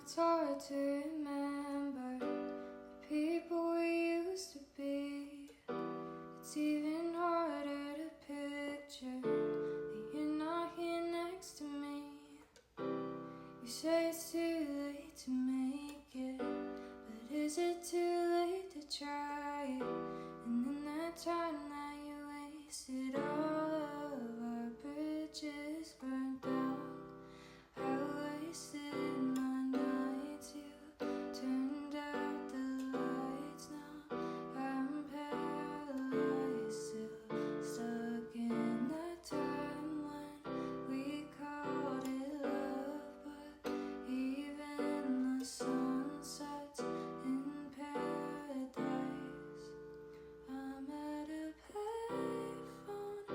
It's hard to remember the people we used to be. It's even harder to picture that you're not here next to me. You say it's too late to make it, but is it too late to try it? And in that time that you wasted, all of our bridges burned down. I wasted my nights, you turned out the lights. Now I'm paralyzed, still stuck in that time when we called it love. But even the sun sets in paradise. I'm at a payphone,